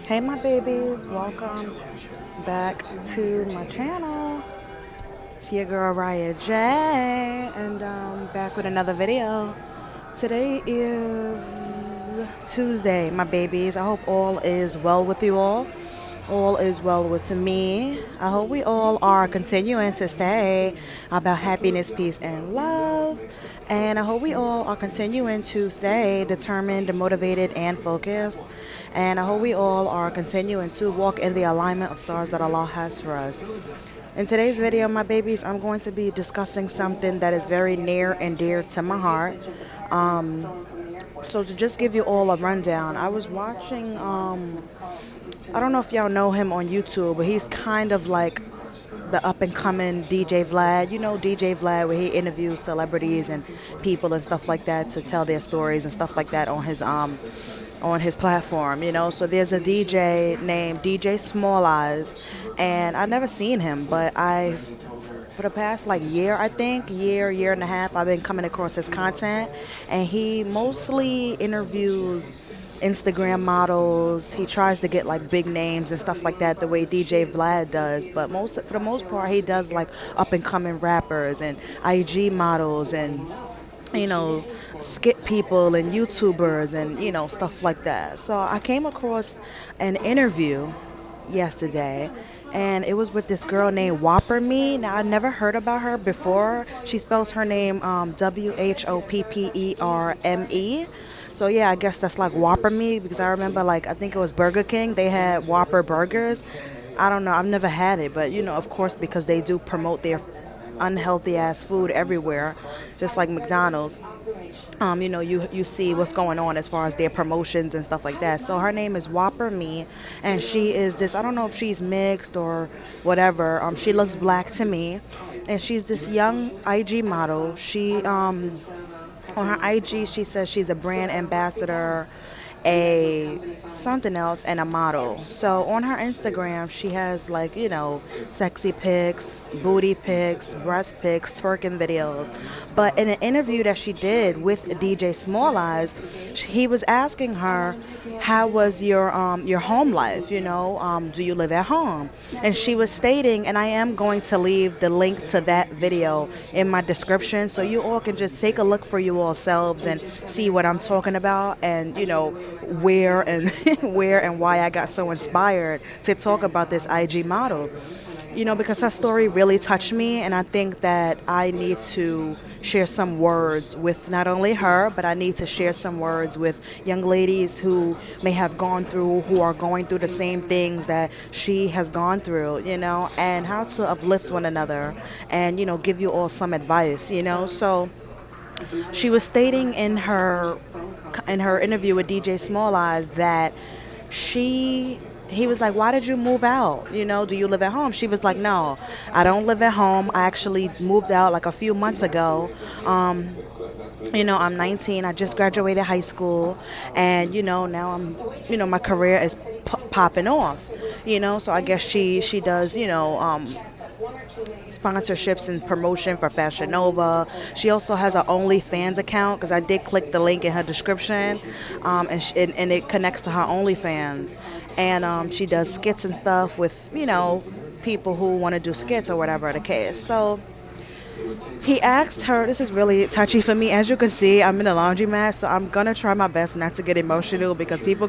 Hey my babies, welcome back to my channel. It's your girl Riah J, and back with another video. Today is Tuesday, my babies. I hope all is well with you all. All is well with me. I hope we all are continuing to stay about happiness, peace, and love. And I hope we all are continuing to stay determined, motivated, and focused. And I hope we all are continuing to walk in the alignment of stars that Allah has for us. In today's video, my babies, I'm going to be discussing something that is very near and dear to my heart. So to just give you all a rundown, I was watching, I don't know if y'all know him on YouTube, but he's kind of like the up and coming DJ Vlad. You know DJ Vlad, where he interviews celebrities and people and stuff like that to tell their stories and stuff like that on his platform, you know. So there's a DJ named DJ Small Eyes, and I've never seen him, but for the past like year, I think, year and a half, I've been coming across his content, and he mostly interviews Instagram models. He tries to get like big names and stuff like that, the way DJ Vlad does. But for the most part, he does like up and coming rappers and IG models and skit people and YouTubers and stuff like that. So I came across an interview yesterday, and it was with this girl named Whopperme. Now I never heard about her before. She spells her name Whopperme. So yeah, I guess that's like Whopperme, because I remember, like, I think it was Burger King. They had Whopper burgers. I don't know. I've never had it, but of course, because they do promote their unhealthy ass food everywhere, just like McDonald's. You see what's going on as far as their promotions and stuff like that. So her name is Whopperme, and she is this. I don't know if she's mixed or whatever. She looks black to me, and she's this young IG model. She on her IG, she says she's a brand ambassador, a something else, and a model. So on her Instagram, she has like, sexy pics, booty pics, breast pics, twerking videos. But in an interview that she did with DJ Small Eyes, he was asking her, how was your home life? Do you live at home? And she was stating, and I am going to leave the link to that video in my description, so you all can just take a look for you all selves and see what I'm talking about, and where and where and why I got so inspired to talk about this IG model. Because her story really touched me, and I think that I need to share some words with not only her, but I need to share some words with young ladies who may have gone through, who are going through the same things that she has gone through, and how to uplift one another and, give you all some advice, So she was stating in her interview with DJ Small Eyes that he was like, why did you move out? Do you live at home? She was like, no, I don't live at home. I actually moved out like a few months ago. I'm 19. I just graduated high school, and now I'm, my career is popping off. So I guess she does, sponsorships and promotion for Fashion Nova. She also has an OnlyFans account, because I did click the link in her description, and it connects to her OnlyFans. And she does skits and stuff with, people who want to do skits or whatever the case. So he asked her, this is really touchy for me. As you can see, I'm in a laundromat, so I'm going to try my best not to get emotional, because people are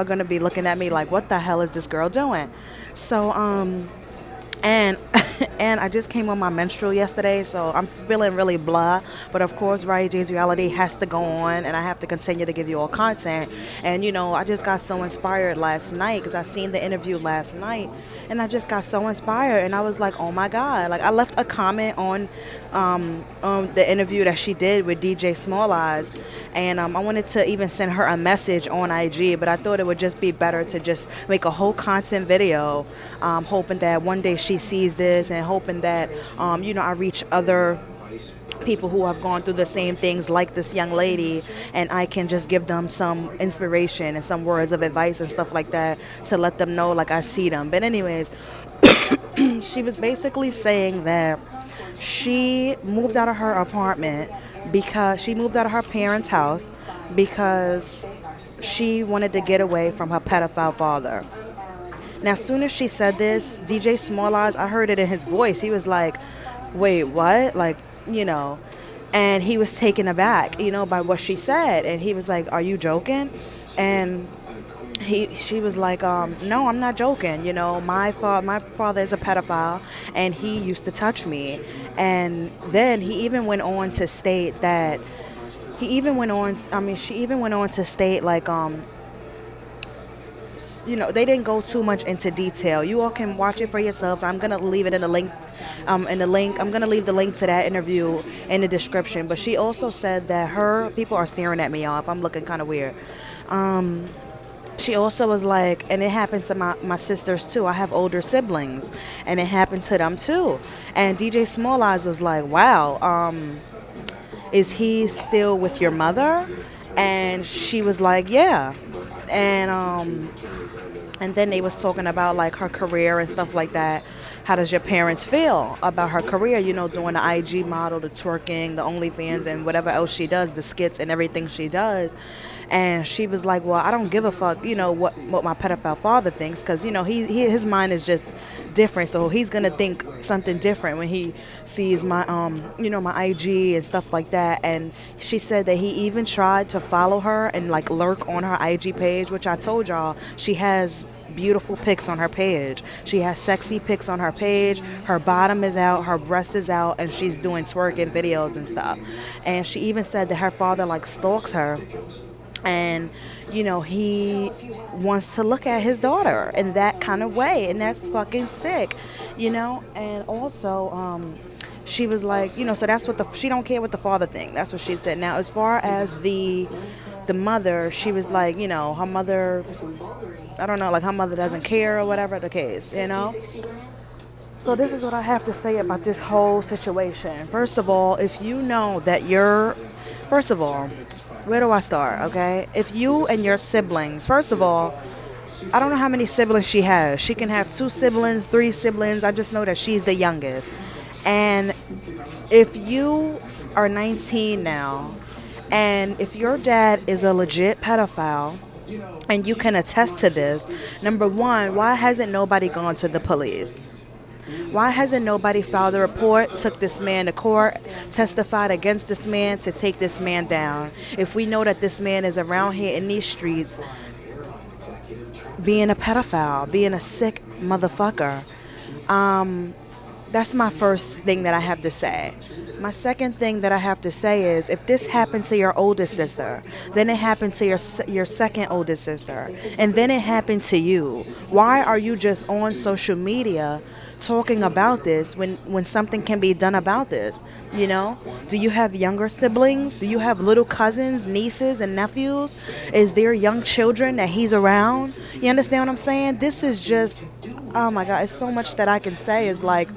going to be looking at me like, what the hell is this girl doing? So, and and I just came on my menstrual yesterday, so I'm feeling really blah. But of course, Riahjaysreality has to go on, and I have to continue to give you all content. And I just got so inspired last night, because I seen the interview last night, and I just got so inspired, and I was like, oh my God. Like, I left a comment on the interview that she did with DJ Small Eyes, and I wanted to even send her a message on IG, but I thought it would just be better to just make a whole content video, hoping that one day she sees this, and hoping that I reach other people who have gone through the same things like this young lady, and I can just give them some inspiration and some words of advice and stuff like that, to let them know like I see them. But anyways, she was basically saying that she moved out of her apartment, because she moved out of her parents' house because she wanted to get away from her pedophile father. Now, as soon as she said this, DJ Small Eyes, I heard it in his voice. He was like, wait, what? Like, and he was taken aback, by what she said. And he was like, are you joking? And she was like, no, I'm not joking. My father is a pedophile, and he used to touch me. And then he even went on to state that she even went on to state like, they didn't go too much into detail. You all can watch it for yourselves. I'm gonna leave it in the link. I'm gonna leave the link to that interview in the description. But she also said that her people are staring at me, y'all. If I'm looking kind of weird. She also was like, and it happened to my sisters too. I have older siblings, and it happened to them too. And DJ Small Eyes was like, wow, is he still with your mother? And she was like, yeah. And then they was talking about like her career and stuff like that. How does your parents feel about her career, doing the IG model, the twerking, the OnlyFans, and whatever else she does, the skits and everything she does. And she was like, well, I don't give a fuck, what my pedophile father thinks, because, his mind is just different. So he's going to think something different when he sees my, my IG and stuff like that. And she said that he even tried to follow her and, like, lurk on her IG page, which I told y'all she has beautiful pics on her page. She has sexy pics on her page. Her bottom is out, her breast is out, and she's doing twerking videos and stuff. And she even said that her father, like, stalks her. And, he wants to look at his daughter in that kind of way. And that's fucking sick, And also, she was like, so that's what she don't care what the father thinks. That's what she said. Now, as far as the mother, she was like, her mother, I don't know, like her mother doesn't care or whatever the case, So this is what I have to say about this whole situation. First of all, if you know that first of all, where do I start, okay? If you and your siblings, first of all, I don't know how many siblings she has. She can have 2 siblings, 3 siblings. I just know that she's the youngest. And if you are 19 now, and if your dad is a legit pedophile, and you can attest to this, number one, why hasn't nobody gone to the police? Why hasn't nobody filed a report, took this man to court, testified against this man to take this man down? If we know that this man is around here in these streets being a pedophile, being a sick motherfucker, that's my first thing that I have to say. My second thing that I have to say is, if this happened to your oldest sister, then it happened to your second oldest sister, and then it happened to you. Why are you just on social media talking about this when something can be done about this? Do you have younger siblings? Do you have little cousins, nieces, and nephews? Is there young children that he's around? You understand what I'm saying? This is just, oh my God, it's so much that I can say. Is like,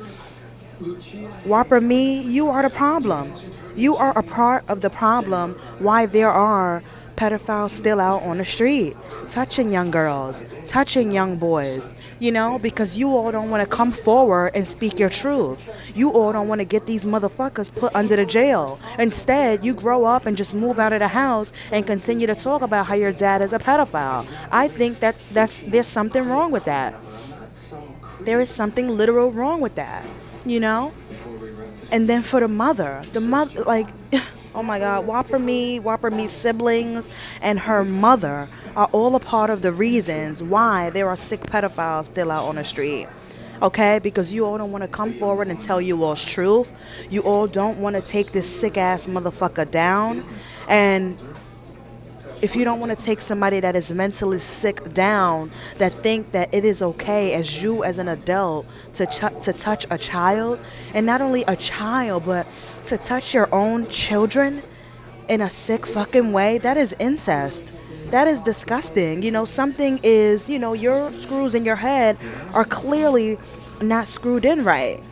Whopperme, you are the problem. You are a part of the problem why there are pedophiles still out on the street, touching young girls, touching young boys, because you all don't want to come forward and speak your truth. You all don't want to get these motherfuckers put under the jail. Instead, you grow up and just move out of the house and continue to talk about how your dad is a pedophile. I think there's something wrong with that. There is something literal wrong with that. And then for the mother, like, oh my God, Whopperme's siblings and her mother are all a part of the reasons why there are sick pedophiles still out on the street. Okay, because you all don't want to come forward and tell you all's truth. You all don't want to take this sick ass motherfucker down. And if you don't want to take somebody that is mentally sick down, that think that it is okay as you as an adult to touch a child, and not only a child, but to touch your own children in a sick fucking way, that is incest. That is disgusting. Something is, your screws in your head are clearly not screwed in right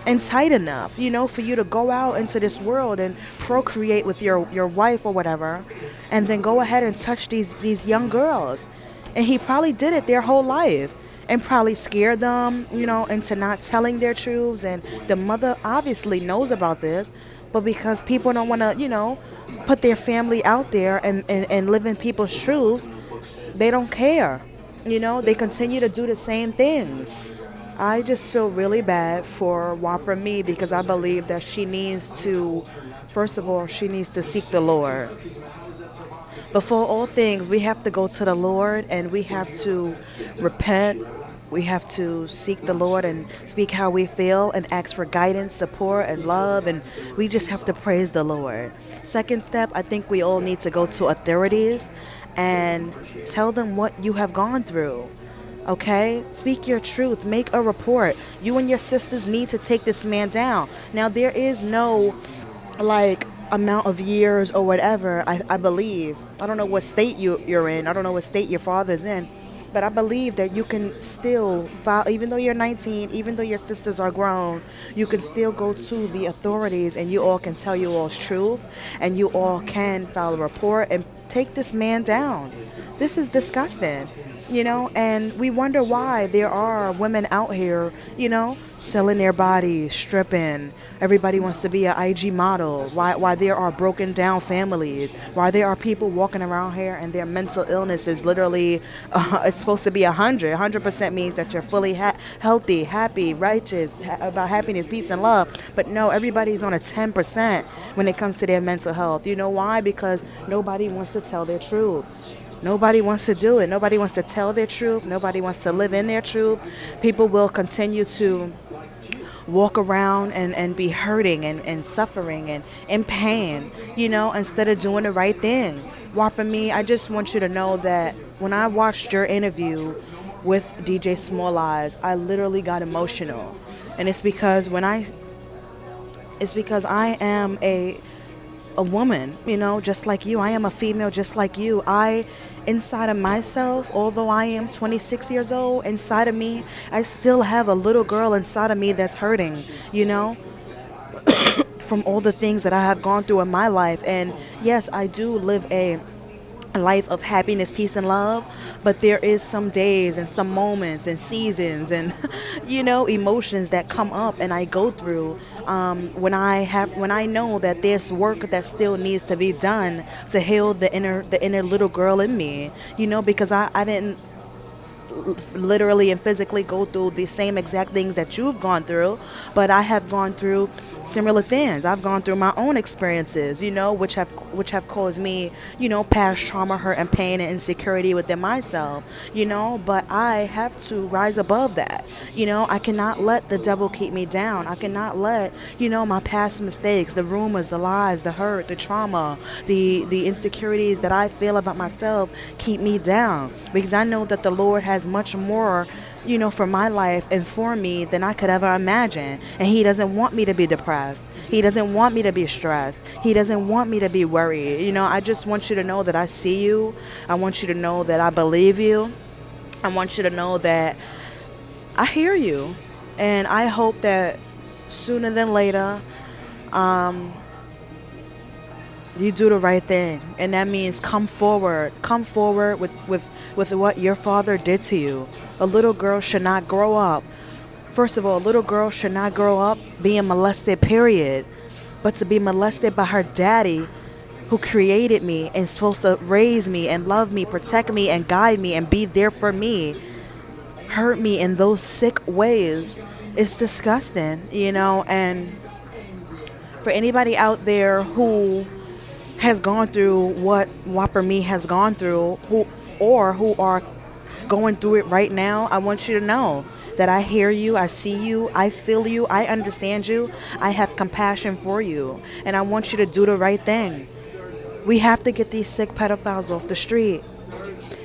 and tight enough, for you to go out into this world and procreate with your wife or whatever, and then go ahead and touch these young girls. And he probably did it their whole life and probably scared them, into not telling their truths. And the mother obviously knows about this, but because people don't want to, put their family out there and live in people's truths, They don't care. They continue to do the same things. I just feel really bad for Whopperme because I believe that she needs to, first of all, she needs to seek the Lord. Before all things, we have to go to the Lord and we have to repent. We have to seek the Lord and speak how we feel and ask for guidance, support, and love. And we just have to praise the Lord. Second step, I think we all need to go to authorities and tell them what you have gone through. Okay? Speak your truth. Make a report. You and your sisters need to take this man down. Now, there is no, like, amount of years or whatever, I believe. I don't know what state you're in. I don't know what state your father's in. But I believe that you can still file, even though you're 19, even though your sisters are grown, you can still go to the authorities and you all can tell you all's truth and you all can file a report and take this man down. This is disgusting, and we wonder why there are women out here, selling their bodies, stripping. Everybody wants to be an IG model. Why there are broken down families. Why there are people walking around here and their mental illness is literally, it's supposed to be 100. 100% means that you're fully healthy, happy, righteous, about happiness, peace, and love. But no, everybody's on a 10% when it comes to their mental health. You know why? Because nobody wants to tell their truth. Nobody wants to do it. Nobody wants to tell their truth. Nobody wants to live in their truth. People will continue to walk around and be hurting and suffering and in pain, instead of doing the right thing. Whopperme, I just want you to know that when I watched your interview with DJ Small Eyes, I literally got emotional. And it's because I am a woman, just like you. I am a female just like you. Inside of myself, although I am 26 years old, inside of me, I still have a little girl inside of me that's hurting, from all the things that I have gone through in my life. And yes, I do live a life of happiness, peace, and love, but there is some days and some moments and seasons and emotions that come up and I go through when I know that there's work that still needs to be done to heal the inner little girl in me, because I didn't literally and physically go through the same exact things that you've gone through, but I have gone through similar things. I've gone through my own experiences, which have caused me, past trauma, hurt, and pain and insecurity within myself, but I have to rise above that. I cannot let the devil keep me down. I cannot let, my past mistakes, the rumors, the lies, the hurt, the trauma, the insecurities that I feel about myself keep me down, because I know that the Lord has much more, for my life and for me than I could ever imagine. And He doesn't want me to be depressed. He doesn't want me to be stressed. He doesn't want me to be worried. I just want you to know that I see you. I want you to know that I believe you. I want you to know that I hear you. And I hope that sooner than later, you do the right thing. And that means come forward with what your father did to you. A little girl should not grow up. First of all, a little girl should not grow up being molested, period. But to be molested by her daddy, who created me and supposed to raise me and love me, protect me and guide me and be there for me, hurt me in those sick ways. It's disgusting, and for anybody out there who has gone through what Whopperme has gone through, who are going through it right now, I want you to know that I hear you, I see you, I feel you, I understand you, I have compassion for you, and I want you to do the right thing. We have to get these sick pedophiles off the street.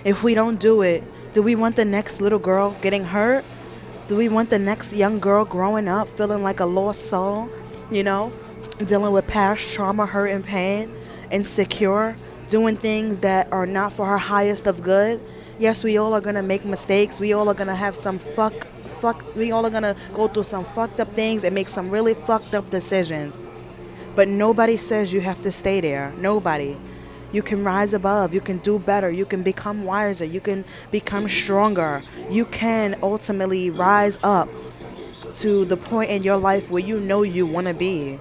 If we don't do it, do we want the next little girl getting hurt? Do we want the next young girl growing up feeling like a lost soul, dealing with past trauma, hurt, and pain, insecure, doing things that are not for her highest of good? Yes, we all are going to make mistakes. We all are going to have some we all are going to go through some fucked up things and make some really fucked up decisions. But nobody says you have to stay there. Nobody. You can rise above. You can do better. You can become wiser. You can become stronger. You can ultimately rise up to the point in your life where you want to be.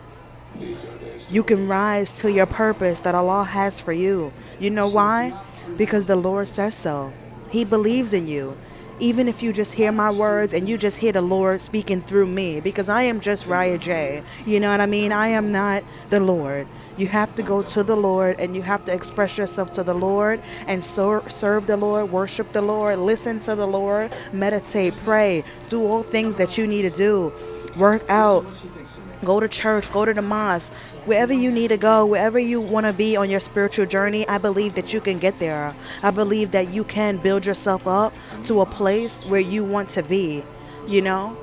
You can rise to your purpose that Allah has for you. You know why? Because the Lord says so. He believes in you. Even if you just hear my words and you just hear the Lord speaking through me, because I am just Riah J. You know what I mean? I am not the Lord. You have to go to the Lord and you have to express yourself to the Lord and serve the Lord, worship the Lord, listen to the Lord, meditate, pray, do all things that you need to do. Work out, go to church, go to the mosque, wherever you need to go, wherever you want to be on your spiritual journey. I believe that you can get there. I believe that you can build yourself up to a place where you want to be, you know?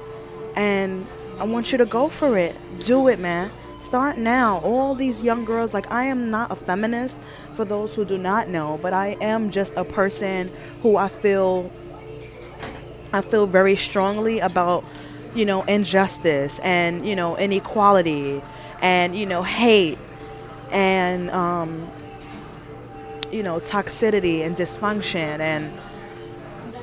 And I want you to go for it. Do it, man. Start now. All these young girls, like, I am not a feminist for those who do not know, but I am just a person who I feel very strongly about, injustice and, inequality and, hate and, toxicity and dysfunction and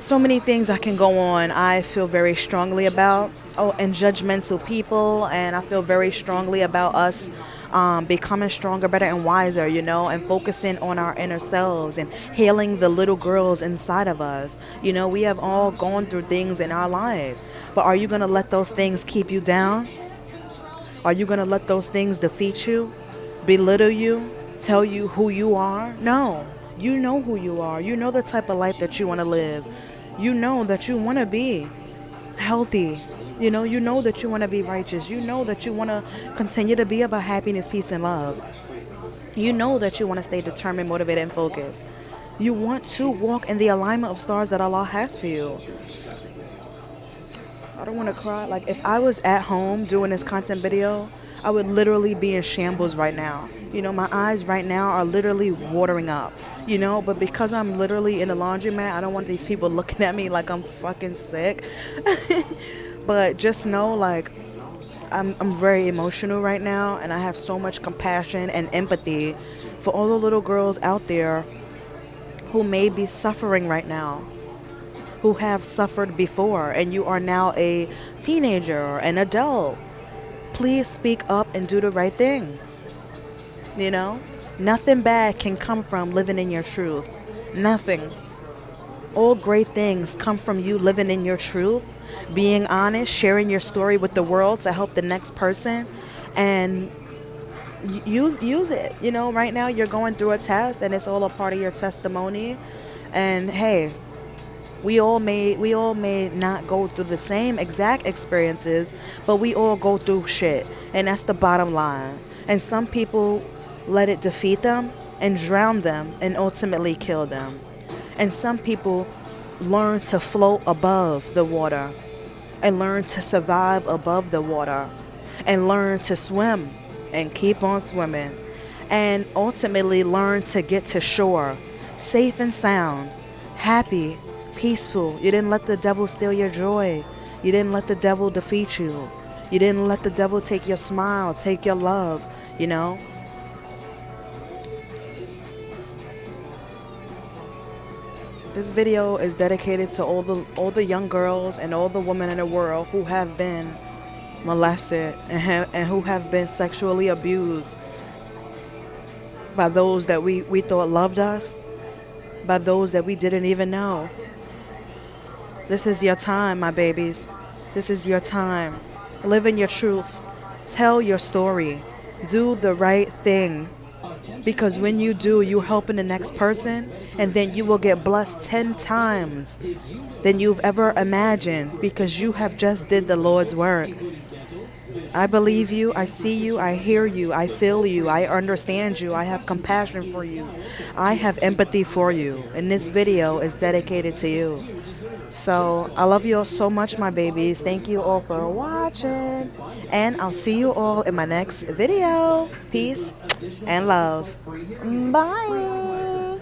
so many things I can go on. I feel very strongly about, and judgmental people, and I feel very strongly about us becoming stronger, better, and wiser, and focusing on our inner selves and healing the little girls inside of us. We have all gone through things in our lives, but are you going to let those things keep you down? Are you going to let those things defeat you, belittle you, tell you who you are? No. You know who you are. You know the type of life that you want to live. You know that you want to be healthy. You know that you want to be righteous. You know that you want to continue to be about happiness, peace, and love. You know that you want to stay determined, motivated, and focused. You want to walk in the alignment of stars that Allah has for you. I don't want to cry. Like, if I was at home doing this content video, I would literally be in shambles right now. My eyes right now are literally watering up, but because I'm literally in the laundromat, I don't want these people looking at me like I'm fucking sick. But just know, like, I'm very emotional right now, and I have so much compassion and empathy for all the little girls out there who may be suffering right now, who have suffered before, and you are now a teenager or an adult. Please speak up and do the right thing. Nothing bad can come from living in your truth. Nothing. All great things come from you living in your truth, being honest, sharing your story with the world to help the next person, and use it. Right now you're going through a test, and it's all a part of your testimony. And hey, we all may not go through the same exact experiences, but we all go through shit, and that's the bottom line. And some people let it defeat them and drown them and ultimately kill them. And some people learn to float above the water and learn to survive above the water and learn to swim and keep on swimming and ultimately learn to get to shore safe and sound, happy, peaceful. You didn't let the devil steal your joy. You didn't let the devil defeat you. You didn't let the devil take your smile, take your love, This video is dedicated to all the young girls and all the women in the world who have been molested and who have been sexually abused by those that we thought loved us, by those that we didn't even know. This is your time, my babies. This is your time. Live in your truth. Tell your story. Do the right thing. Because when you do, you're helping the next person, and then you will get blessed 10 times than you've ever imagined, because you have just did the Lord's work. I believe you, I see you, I hear you, I feel you, I understand you, I have compassion for you, I have empathy for you, and this video is dedicated to you. So I love you all so much, my babies. Thank you all for watching, and I'll see you all in my next video. Peace and love. Bye.